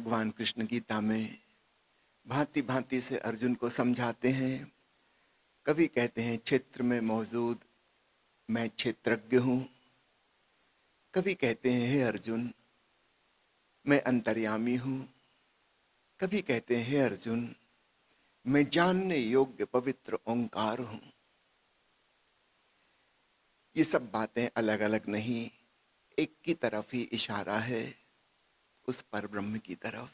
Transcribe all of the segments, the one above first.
भगवान कृष्ण गीता में भांति भांति से अर्जुन को समझाते हैं। कभी कहते हैं क्षेत्र में मौजूद मैं क्षेत्रज्ञ हूं, कभी कहते हैं हे अर्जुन मैं अंतर्यामी हूं, कभी कहते हैं हे अर्जुन मैं जानने योग्य पवित्र ओंकार हूं। ये सब बातें अलग अलग नहीं, एक की तरफ ही इशारा है, उस पर ब्रह्म की तरफ।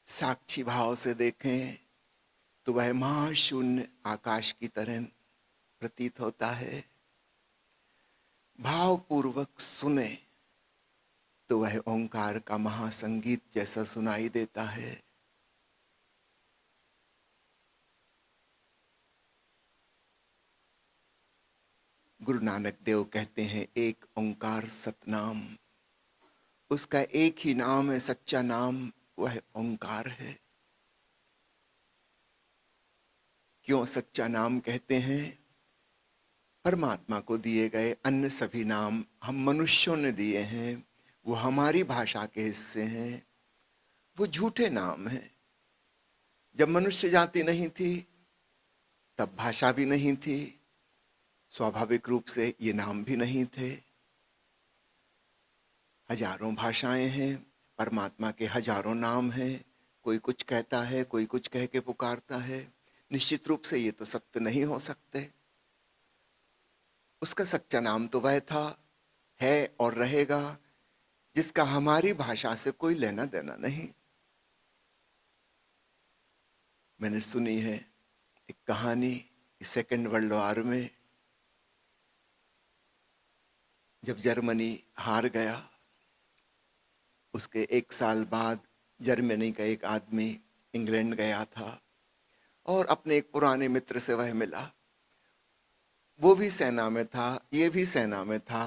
साक्षी भाव से देखें तो वह महाशून्य आकाश की तरह प्रतीत होता है। भावपूर्वक सुने तो वह ओंकार का महासंगीत जैसा सुनाई देता है। गुरु नानक देव कहते हैं एक ओंकार सतनाम, उसका एक ही नाम है, सच्चा नाम वह ओंकार है। क्यों सच्चा नाम कहते हैं? परमात्मा को दिए गए अन्य सभी नाम हम मनुष्यों ने दिए हैं, वो हमारी भाषा के हिस्से हैं, वो झूठे नाम हैं। जब मनुष्य जाति नहीं थी तब भाषा भी नहीं थी, स्वाभाविक रूप से ये नाम भी नहीं थे। हजारों भाषाएं हैं, परमात्मा के हजारों नाम हैं। कोई कुछ कहता है, कोई कुछ कह के पुकारता है। निश्चित रूप से ये तो सत्य नहीं हो सकते। उसका सच्चा नाम तो वह था, है और रहेगा, जिसका हमारी भाषा से कोई लेना देना नहीं। मैंने सुनी है एक कहानी, सेकेंड वर्ल्ड वॉर में जब जर्मनी हार गया, उसके एक साल बाद जर्मनी का एक आदमी इंग्लैंड गया था और अपने एक पुराने मित्र से वह मिला। वो भी सेना में था, ये भी सेना में था।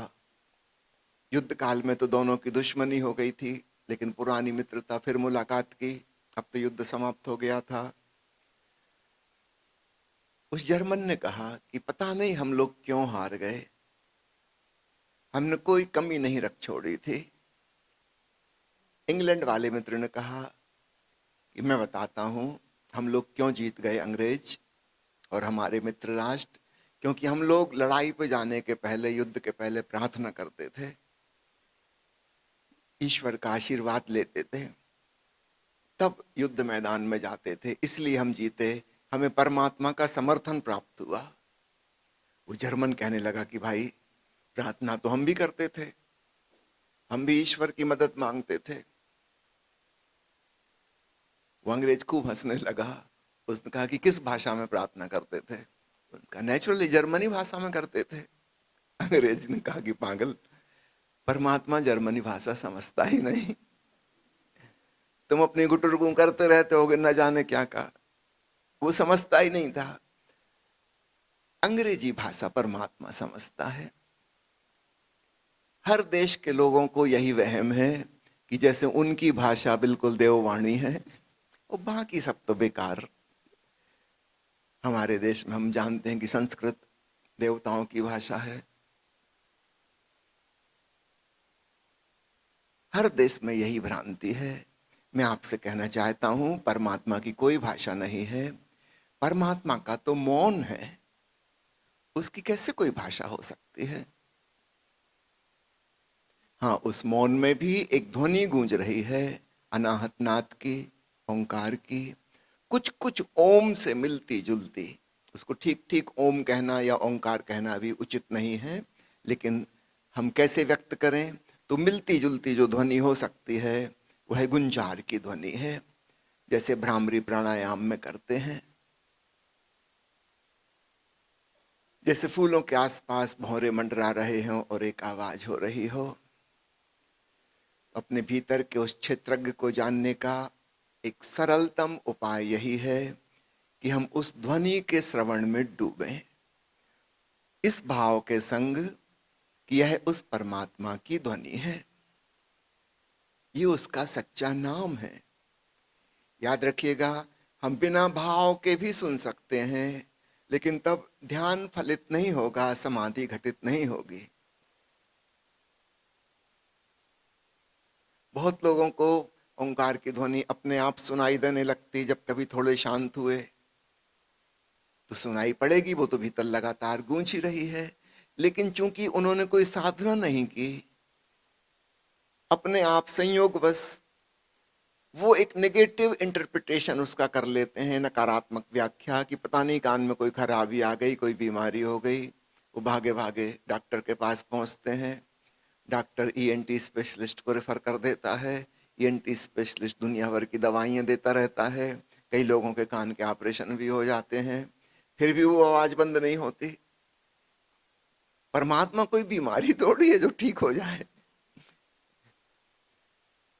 युद्ध काल में तो दोनों की दुश्मनी हो गई थी, लेकिन पुरानी मित्रता फिर मुलाकात की। अब तो युद्ध समाप्त हो गया था। उस जर्मन ने कहा कि पता नहीं हम लोग क्यों हार गए, हमने कोई कमी नहीं रख छोड़ी थी। इंग्लैंड वाले मित्र ने कहा कि मैं बताता हूं हम लोग क्यों जीत गए अंग्रेज और हमारे मित्र राष्ट्र, क्योंकि हम लोग लड़ाई पे जाने के पहले, युद्ध के पहले प्रार्थना करते थे, ईश्वर का आशीर्वाद लेते थे, तब युद्ध मैदान में जाते थे, इसलिए हम जीते, हमें परमात्मा का समर्थन प्राप्त हुआ। वो जर्मन कहने लगा कि भाई प्रार्थना तो हम भी करते थे, हम भी ईश्वर की मदद मांगते थे। वो अंग्रेज खूब हंसने लगा। उसने कहा कि किस भाषा में प्रार्थना करते थे? उनका नेचुरली जर्मनी भाषा में करते थे। अंग्रेज ने कहा कि पागल, परमात्मा जर्मनी भाषा समझता ही नहीं, तुम अपनी गुटुरगू करते रहते होगे न जाने क्या का, वो समझता ही नहीं था। अंग्रेजी भाषा परमात्मा समझता है। हर देश के लोगों को यही वहम है कि जैसे उनकी भाषा बिल्कुल देववाणी है और बाकी सब तो बेकार। हमारे देश में हम जानते हैं कि संस्कृत देवताओं की भाषा है। हर देश में यही भ्रांति है। मैं आपसे कहना चाहता हूं परमात्मा की कोई भाषा नहीं है। परमात्मा का तो मौन है, उसकी कैसे कोई भाषा हो सकती है? हाँ, उस मौन में भी एक ध्वनि गूंज रही है, अनाहत नाद की, ओंकार की, कुछ कुछ ओम से मिलती जुलती। उसको ठीक ठीक ओम कहना या ओंकार कहना भी उचित नहीं है, लेकिन हम कैसे व्यक्त करें? तो मिलती जुलती जो ध्वनि हो सकती है वह गुंजार की ध्वनि है, जैसे भ्रामरी प्राणायाम में करते हैं। जैसे फूलों के आसपास भौरे मंडरा रहे हों और एक आवाज हो रही हो। अपने भीतर के उस क्षेत्रज्ञ को जानने का एक सरलतम उपाय यही है कि हम उस ध्वनि के श्रवण में डूबें, इस भाव के संग कि यह उस परमात्मा की ध्वनि है, ये उसका सच्चा नाम है। याद रखिएगा, हम बिना भाव के भी सुन सकते हैं, लेकिन तब ध्यान फलित नहीं होगा, समाधि घटित नहीं होगी। बहुत लोगों को ओंकार की ध्वनि अपने आप सुनाई देने लगती, जब कभी थोड़े शांत हुए तो सुनाई पड़ेगी, वो तो भीतर लगातार गूंज ही रही है। लेकिन चूंकि उन्होंने कोई साधना नहीं की, अपने आप संयोग बस वो एक नेगेटिव इंटरप्रिटेशन उसका कर लेते हैं, नकारात्मक व्याख्या, कि पता नहीं कान में कोई खराबी आ गई, कोई बीमारी हो गई। वो भागे भागे डॉक्टर के पास पहुंचते हैं। डॉक्टर ईएनटी स्पेशलिस्ट को रेफर कर देता है। ईएनटी स्पेशलिस्ट दुनिया भर की दवाइयां देता रहता है। कई लोगों के कान के ऑपरेशन भी हो जाते हैं, फिर भी वो आवाज बंद नहीं होती। परमात्मा कोई बीमारी थोड़ी है जो ठीक हो जाए,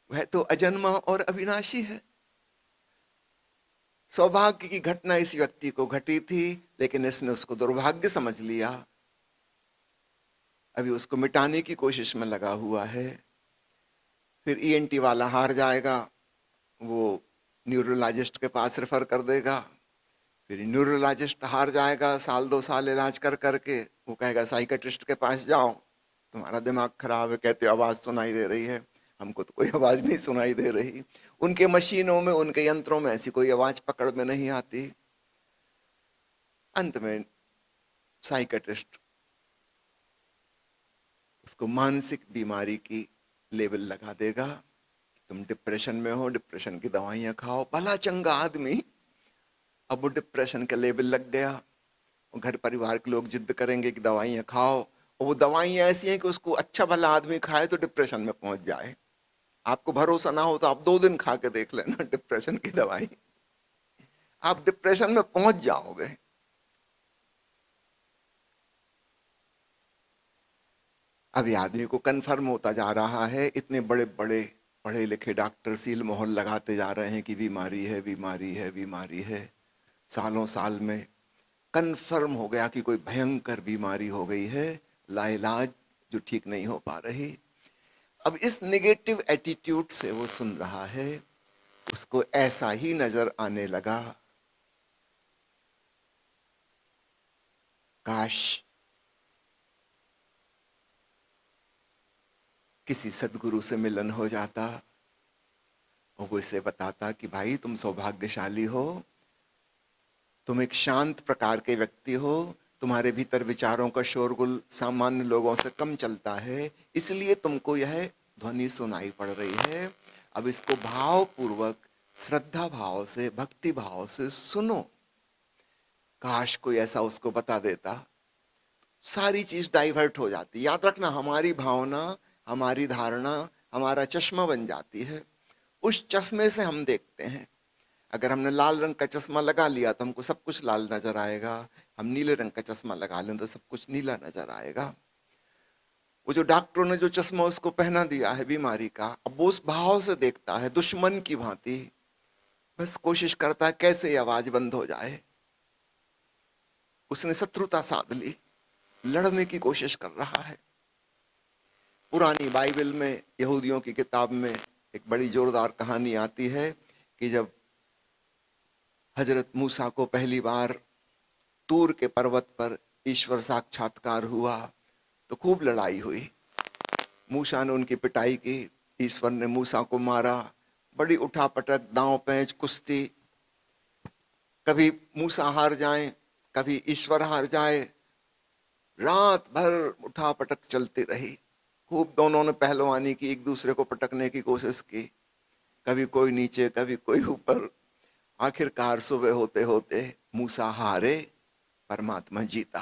वह तो अजन्मा और अविनाशी है। सौभाग्य की घटना इस व्यक्ति को घटी थी, लेकिन इसने उसको दुर्भाग्य समझ लिया। अभी उसको मिटाने की कोशिश में लगा हुआ है। फिर ईएनटी वाला हार जाएगा, वो न्यूरोलॉजिस्ट के पास रेफर कर देगा। फिर न्यूरोलॉजिस्ट हार जाएगा, साल 2 साल इलाज कर करके वो कहेगा साइकेट्रिस्ट के पास जाओ, तुम्हारा दिमाग खराब है, कहते आवाज सुनाई दे रही है। हमको तो कोई आवाज नहीं सुनाई दे रही। उनके मशीनों में, उनके यंत्रों में ऐसी कोई आवाज पकड़ में नहीं आती। अंत में साइकेट्रिस्ट उसको मानसिक बीमारी की लेबल लगा देगा। तुम डिप्रेशन में हो, डिप्रेशन की दवाइयां खाओ। भला चंगा आदमी, अब वो डिप्रेशन का लेबल लग गया। और घर परिवार के लोग जिद करेंगे कि दवाइयां खाओ, और वो दवाइयां ऐसी हैं कि उसको अच्छा भला आदमी खाए तो डिप्रेशन में पहुंच जाए। आपको भरोसा ना हो तो आप 2 दिन खा के देख लेना डिप्रेशन की दवाई, आप डिप्रेशन में पहुंच जाओगे। अभी आदमी को कन्फर्म होता जा रहा है, इतने बड़े बड़े पढ़े लिखे डॉक्टर सील मोहर लगाते जा रहे हैं कि बीमारी है, बीमारी है, बीमारी है। सालों साल में कन्फर्म हो गया कि कोई भयंकर बीमारी हो गई है, लाइलाज, जो ठीक नहीं हो पा रही। अब इस नेगेटिव एटीट्यूड से वो सुन रहा है, उसको ऐसा ही नजर आने लगा, काश किसी सदगुरु से मिलन हो जाता और वो इसे बताता कि भाई तुम सौभाग्यशाली हो, तुम एक शांत प्रकार के व्यक्ति हो, तुम्हारे भीतर विचारों का शोरगुल सामान्य लोगों से कम चलता है, इसलिए तुमको यह ध्वनि सुनाई पड़ रही है। अब इसको भाव पूर्वक, श्रद्धा भाव से, भक्ति भाव से सुनो। काश कोई ऐसा उसको बता देता, सारी चीज डाइवर्ट हो जाती। याद रखना, हमारी भावना, हमारी धारणा हमारा चश्मा बन जाती है। उस चश्मे से हम देखते हैं। अगर हमने लाल रंग का चश्मा लगा लिया तो हमको सब कुछ लाल नजर आएगा। हम नीले रंग का चश्मा लगा लें तो सब कुछ नीला नजर आएगा। वो जो डॉक्टरों ने जो चश्मा उसको पहना दिया है बीमारी का, अब वो उस भाव से देखता है, दुश्मन की भांति। बस कोशिश करता है कैसे ये आवाज बंद हो जाए। उसने शत्रुता साध ली, लड़ने की कोशिश कर रहा है। पुरानी बाइबल में, यहूदियों की किताब में एक बड़ी जोरदार कहानी आती है कि जब हजरत मूसा को पहली बार तूर के पर्वत पर ईश्वर साक्षात्कार हुआ तो खूब लड़ाई हुई। मूसा ने उनकी पिटाई की, ईश्वर ने मूसा को मारा। बड़ी उठापटक, दांव पैंच, कुश्ती। कभी मूसा हार जाए, कभी ईश्वर हार जाए। रात भर उठापटक चलती रही। खूब दोनों ने पहलवानी की, एक दूसरे को पटकने की कोशिश की। कभी कोई नीचे, कभी कोई ऊपर। आखिरकार सुबह होते होते मूसा हारे, परमात्मा जीता।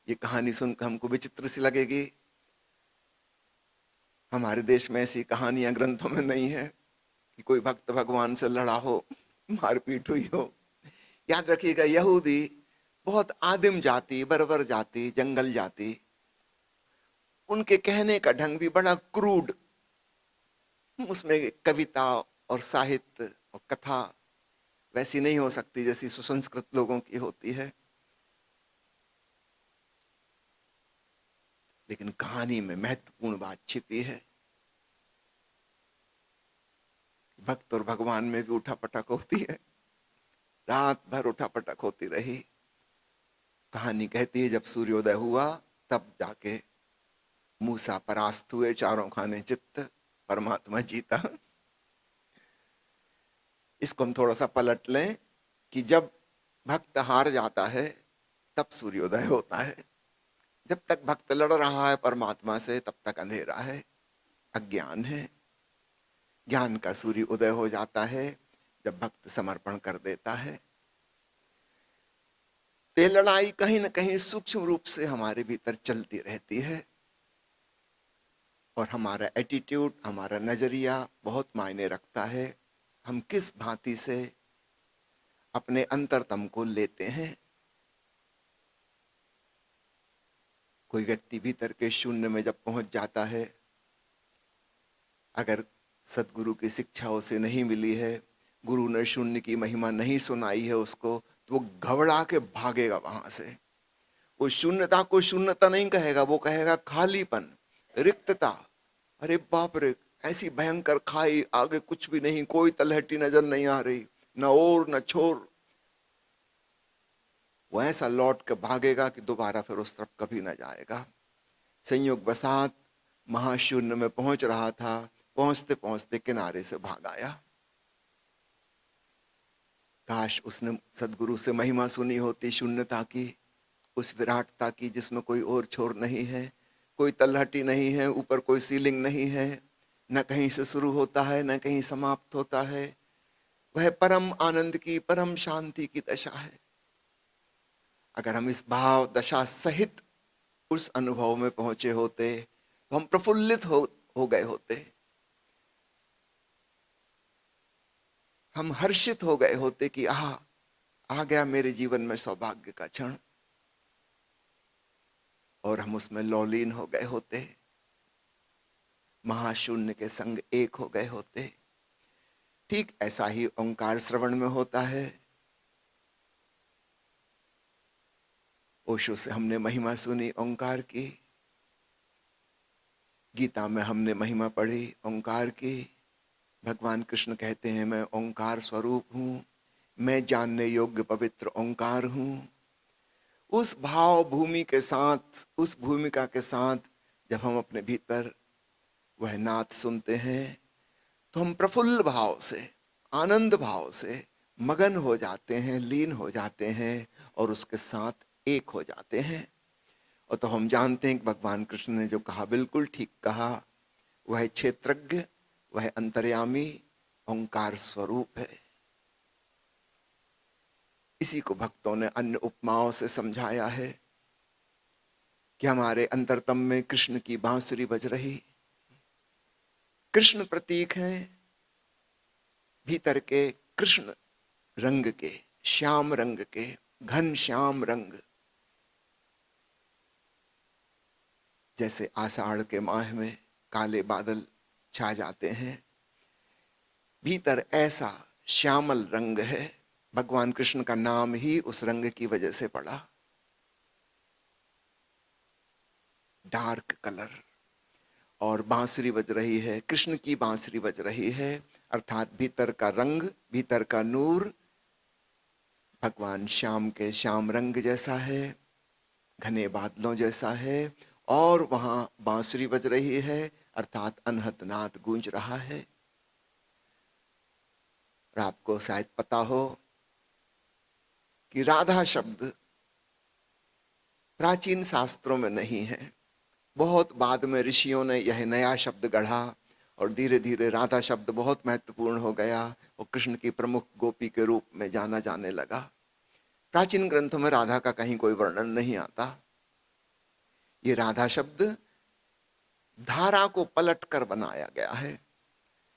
ये कहानी सुनकर हमको विचित्र सी लगेगी। हमारे देश में ऐसी कहानियां ग्रंथों में नहीं है कि कोई भक्त भगवान से लड़ा हो, मारपीट हुई हो। याद रखिएगा, यहूदी बहुत आदिम जाति, बर्बर जाति, जंगल जाति। उनके कहने का ढंग भी बड़ा क्रूड। उसमें कविता और साहित्य और कथा वैसी नहीं हो सकती जैसी सुसंस्कृत लोगों की होती है। लेकिन कहानी में महत्वपूर्ण बात छिपी है। भक्त और भगवान में भी उठापटक होती है। रात भर उठापटक होती रही। कहानी कहती है जब सूर्योदय हुआ तब जाके मूसा परास्त हुए, चारों खाने चित्त। परमात्मा जीता। इसको हम थोड़ा सा पलट लें कि जब भक्त हार जाता है तब सूर्योदय होता है। जब तक भक्त लड़ रहा है परमात्मा से तब तक अंधेरा है, अज्ञान है। ज्ञान का सूर्य उदय हो जाता है जब भक्त समर्पण कर देता है। तो ये लड़ाई कहीं ना कहीं सूक्ष्म रूप से हमारे भीतर चलती रहती है और हमारा एटीट्यूड, हमारा नजरिया बहुत मायने रखता है। हम किस भांति से अपने अंतरतम को लेते हैं। कोई व्यक्ति भीतर के शून्य में जब पहुंच जाता है, अगर सदगुरु की शिक्षा उसे नहीं मिली है, गुरु ने शून्य की महिमा नहीं सुनाई है उसको, तो वो घबरा के भागेगा वहां से। वो शून्यता को शून्यता नहीं कहेगा, वो कहेगा खालीपन, रिक्तता। अरे बाप रे, ऐसी भयंकर खाई, आगे कुछ भी नहीं, कोई तलहटी नजर नहीं आ रही, न ओर न छोर। वो ऐसा लौट के भागेगा कि दोबारा फिर उस तरफ कभी न जाएगा। संयोग बसात महाशून्य में पहुंच रहा था, पहुंचते पहुंचते किनारे से भाग आया। काश उसने सदगुरु से महिमा सुनी होती शून्यता की, उस विराटता की जिसमें कोई और छोर नहीं है, कोई तलहटी नहीं है, ऊपर कोई सीलिंग नहीं है, न कहीं से शुरू होता है न कहीं समाप्त होता है। वह परम आनंद की, परम शांति की दशा है। अगर हम इस भाव दशा सहित उस अनुभव में पहुंचे होते तो हम प्रफुल्लित हो गए होते, हम हर्षित हो गए होते कि आ गया मेरे जीवन में सौभाग्य का क्षण, और हम उसमें लौलीन हो गए होते, महाशून्य के संग एक हो गए होते। ठीक ऐसा ही ओंकार श्रवण में होता है। ओशो से हमने महिमा सुनी ओंकार की, गीता में हमने महिमा पढ़ी ओंकार की। भगवान कृष्ण कहते हैं मैं ओंकार स्वरूप हूं, मैं जानने योग्य पवित्र ओंकार हूं। उस भाव भूमि के साथ, उस भूमिका के साथ जब हम अपने भीतर वह नाद सुनते हैं तो हम प्रफुल्ल भाव से, आनंद भाव से मगन हो जाते हैं, लीन हो जाते हैं और उसके साथ एक हो जाते हैं। और तो हम जानते हैं कि भगवान कृष्ण ने जो कहा बिल्कुल ठीक कहा। वह क्षेत्रज्ञ, वह अंतर्यामी ओंकार स्वरूप है। इसी को भक्तों ने अन्य उपमाओं से समझाया है कि हमारे अंतरतम में कृष्ण की बांसुरी बज रही। कृष्ण प्रतीक हैं भीतर के कृष्ण रंग के, श्याम रंग के, घन श्याम रंग। जैसे आषाढ़ के माह में काले बादल छा जाते हैं, भीतर ऐसा श्यामल रंग है। भगवान कृष्ण का नाम ही उस रंग की वजह से पड़ा, डार्क कलर। और बांसुरी बज रही है, कृष्ण की बांसुरी बज रही है, अर्थात भीतर का रंग, भीतर का नूर भगवान श्याम के श्याम रंग जैसा है, घने बादलों जैसा है। और वहां बांसुरी बज रही है अर्थात अनहद नाद गूंज रहा है। और आपको शायद पता हो कि राधा शब्द प्राचीन शास्त्रों में नहीं है। बहुत बाद में ऋषियों ने यह नया शब्द गढ़ा और धीरे धीरे राधा शब्द बहुत महत्वपूर्ण हो गया और कृष्ण की प्रमुख गोपी के रूप में जाना जाने लगा। प्राचीन ग्रंथों में राधा का कहीं कोई वर्णन नहीं आता। ये राधा शब्द धारा को पलट कर बनाया गया है।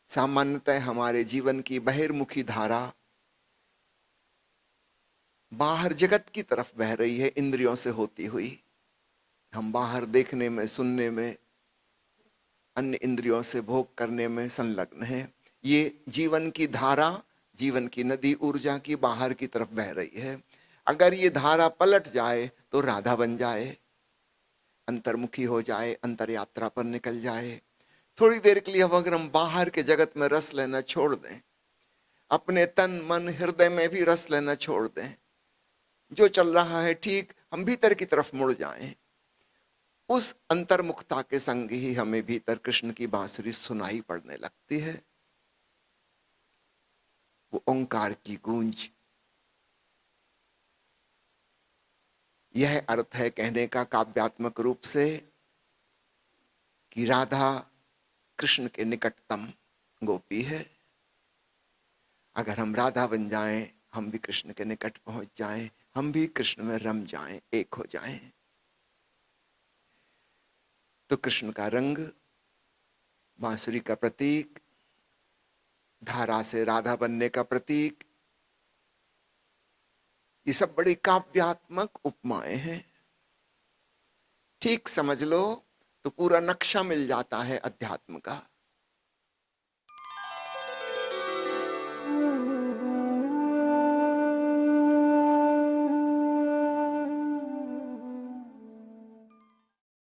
सामान्यतः हमारे जीवन की बहिर्मुखी धारा बाहर जगत की तरफ बह रही है, इंद्रियों से होती हुई। हम बाहर देखने में, सुनने में, अन्य इंद्रियों से भोग करने में संलग्न है। ये जीवन की धारा, जीवन की नदी ऊर्जा की बाहर की तरफ बह रही है। अगर ये धारा पलट जाए तो राधा बन जाए, अंतर्मुखी हो जाए, अंतर यात्रा पर निकल जाए। थोड़ी देर के लिए अगर हम बाहर के जगत में रस लेना छोड़ दें, अपने तन मन हृदय में भी रस लेना छोड़ दें, जो चल रहा है ठीक, हम भीतर की तरफ मुड़ जाएं, उस अंतर्मुखता के संग ही हमें भीतर कृष्ण की बांसुरी सुनाई पड़ने लगती है। वो ओंकार की गूंज। यह अर्थ है कहने का काव्यात्मक रूप से कि राधा कृष्ण के निकटतम गोपी है। अगर हम राधा बन जाएं, हम भी कृष्ण के निकट पहुंच जाएं, हम भी कृष्ण में रम जाएं, एक हो जाएं, तो कृष्ण का रंग, बांसुरी का प्रतीक, धारा से राधा बनने का प्रतीक, ये सब बड़ी काव्यात्मक उपमाएं हैं। ठीक समझ लो तो पूरा नक्शा मिल जाता है अध्यात्म का।